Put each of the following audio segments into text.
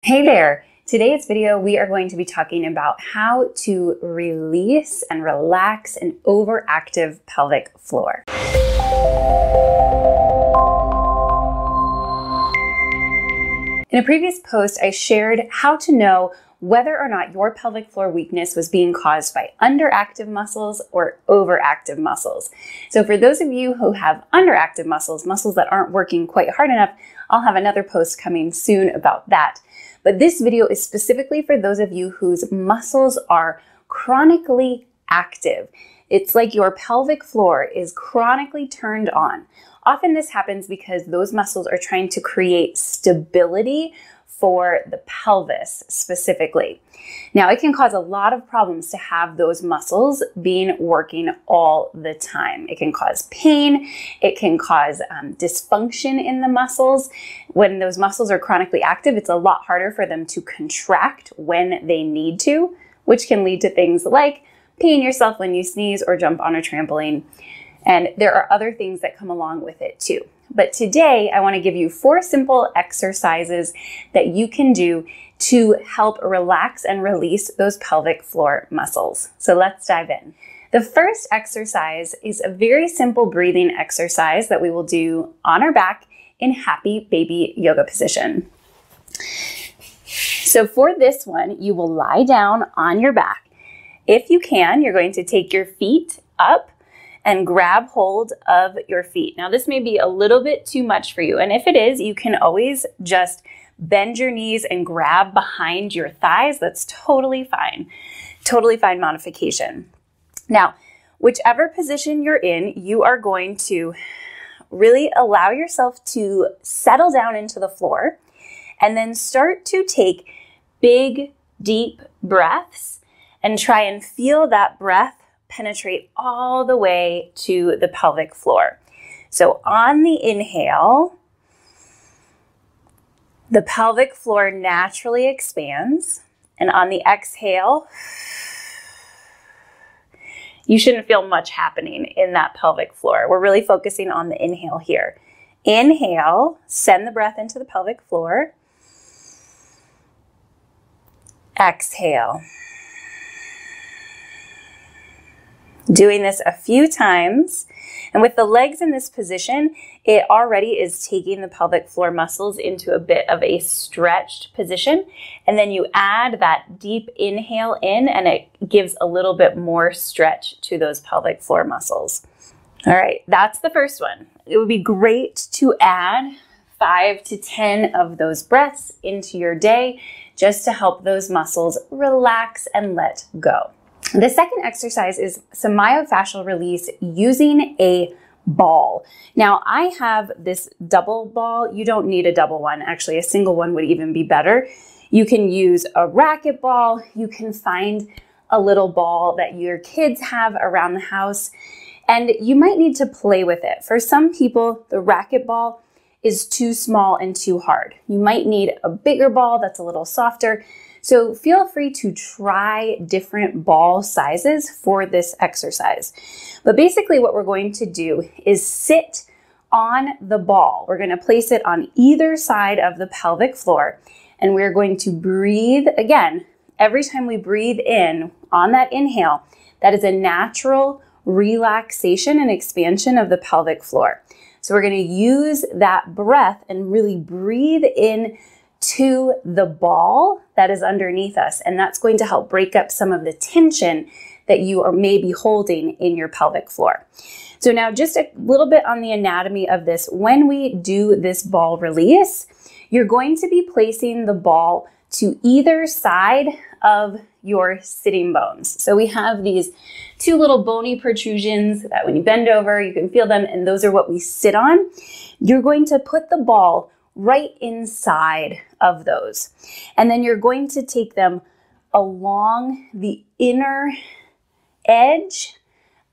Hey there! Today's video we are going to be talking about how to release and relax an overactive pelvic floor. In a previous post, I shared how to know whether or not your pelvic floor weakness was being caused by underactive muscles or overactive muscles. So for those of you who have underactive muscles, muscles that aren't working quite hard enough, I'll have another post coming soon about that. But this video is specifically for those of you whose muscles are chronically active. It's like your pelvic floor is chronically turned on. Often this happens because those muscles are trying to create stability for the pelvis specifically. Now, it can cause a lot of problems to have those muscles being working all the time. It can cause pain. It can cause dysfunction in the muscles. When those muscles are chronically active, it's a lot harder for them to contract when they need to, which can lead to things like peeing yourself when you sneeze or jump on a trampoline. And there are other things that come along with it too. But today, I want to give you 4 simple exercises that you can do to help relax and release those pelvic floor muscles. So let's dive in. The first exercise is a very simple breathing exercise that we will do on our back in happy baby yoga position. So for this one, you will lie down on your back. If you can, you're going to take your feet up and grab hold of your feet. Now this may be a little bit too much for you, and if it is, you can always just bend your knees and grab behind your thighs. That's totally fine modification. Now, whichever position you're in, you are going to really allow yourself to settle down into the floor and then start to take big, deep breaths and try and feel that breath penetrate all the way to the pelvic floor. So on the inhale, the pelvic floor naturally expands, and on the exhale, you shouldn't feel much happening in that pelvic floor. We're really focusing on the inhale here. Inhale, send the breath into the pelvic floor. Exhale. Doing this a few times, and with the legs in this position, it already is taking the pelvic floor muscles into a bit of a stretched position, and then you add that deep inhale in and it gives a little bit more stretch to those pelvic floor muscles. All right, that's the first one. It would be great to add 5 to 10 of those breaths into your day just to help those muscles relax and let go. The second exercise is some myofascial release using a ball. Now, I have this double ball. You don't need a double one. Actually, a single one would even be better. You can use a racket ball. You can find a little ball that your kids have around the house, and you might need to play with it. For some people, the racket ball is too small and too hard. You might need a bigger ball that's a little softer. So feel free to try different ball sizes for this exercise. But basically what we're going to do is sit on the ball. We're going to place it on either side of the pelvic floor, and we're going to breathe again. Every time we breathe in on that inhale, that is a natural relaxation and expansion of the pelvic floor. So we're going to use that breath and really breathe in to the ball that is underneath us, and that's going to help break up some of the tension that you are maybe holding in your pelvic floor. So now just a little bit on the anatomy of this. When we do this ball release, you're going to be placing the ball to either side of your sitting bones. So we have these 2 little bony protrusions that when you bend over, you can feel them, and those are what we sit on. You're going to put the ball right inside of those. And then you're going to take them along the inner edge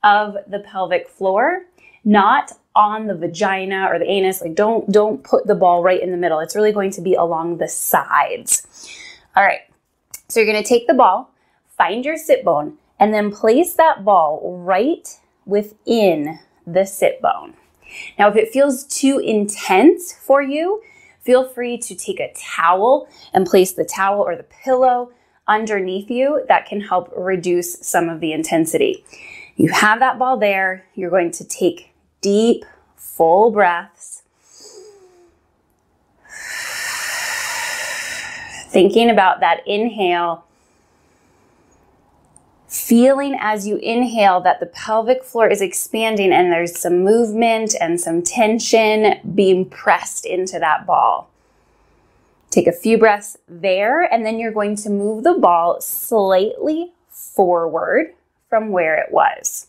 of the pelvic floor, not on the vagina or the anus. Like don't put the ball right in the middle. It's really going to be along the sides. All right. So you're going to take the ball, find your sit bone, and then place that ball right within the sit bone. Now, if it feels too intense for you, feel free to take a towel and place the towel or the pillow underneath you. That can help reduce some of the intensity. You have that ball there. You're going to take deep, full breaths. Thinking about that inhale, feeling as you inhale that the pelvic floor is expanding and there's some movement and some tension being pressed into that ball. Take a few breaths there, and then you're going to move the ball slightly forward from where it was.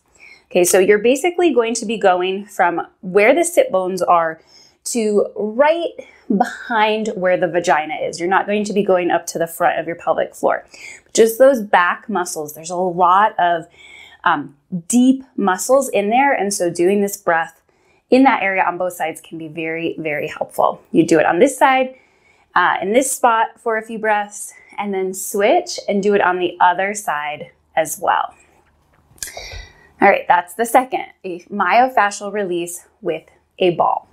Okay, so you're basically going to be going from where the sit bones are to right behind where the vagina is. You're not going to be going up to the front of your pelvic floor. Just those back muscles. There's a lot of deep muscles in there, and so doing this breath in that area on both sides can be very, very helpful. You do it on this side, in this spot for a few breaths, and then switch and do it on the other side as well. All right, that's the second, a myofascial release with a ball.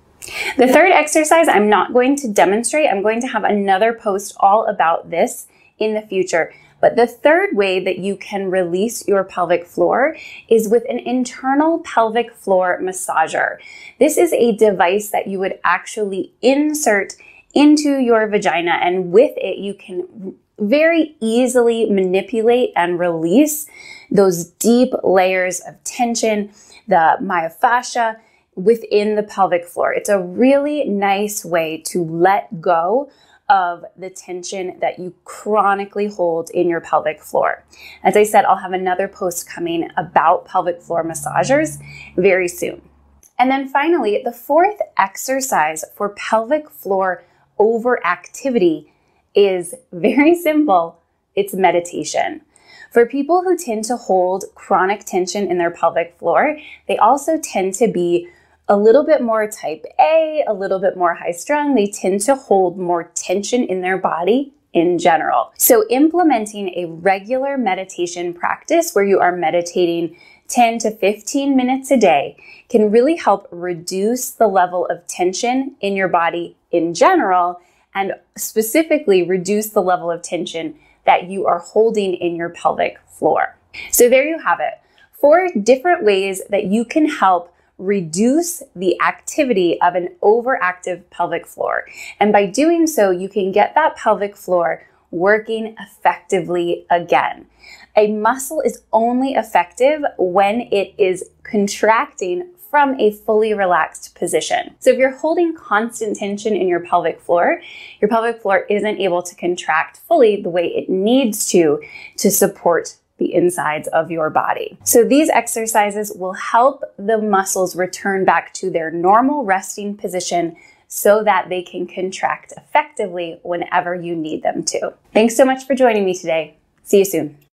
The third exercise I'm not going to demonstrate. I'm going to have another post all about this in the future. But the third way that you can release your pelvic floor is with an internal pelvic floor massager. This is a device that you would actually insert into your vagina, and with it you can very easily manipulate and release those deep layers of tension, the myofascia, within the pelvic floor. It's a really nice way to let go of the tension that you chronically hold in your pelvic floor. As I said, I'll have another post coming about pelvic floor massagers very soon. And then finally, the fourth exercise for pelvic floor overactivity is very simple. It's meditation. For people who tend to hold chronic tension in their pelvic floor, they also tend to be a little bit more type A, a little bit more high strung. They tend to hold more tension in their body in general. So implementing a regular meditation practice where you are meditating 10 to 15 minutes a day can really help reduce the level of tension in your body in general, and specifically reduce the level of tension that you are holding in your pelvic floor. So there you have it. 4 different ways that you can help reduce the activity of an overactive pelvic floor. And by doing so, you can get that pelvic floor working effectively again. A muscle is only effective when it is contracting from a fully relaxed position. So if you're holding constant tension in your pelvic floor isn't able to contract fully the way it needs to support the insides of your body. So these exercises will help the muscles return back to their normal resting position so that they can contract effectively whenever you need them to. Thanks so much for joining me today. See you soon.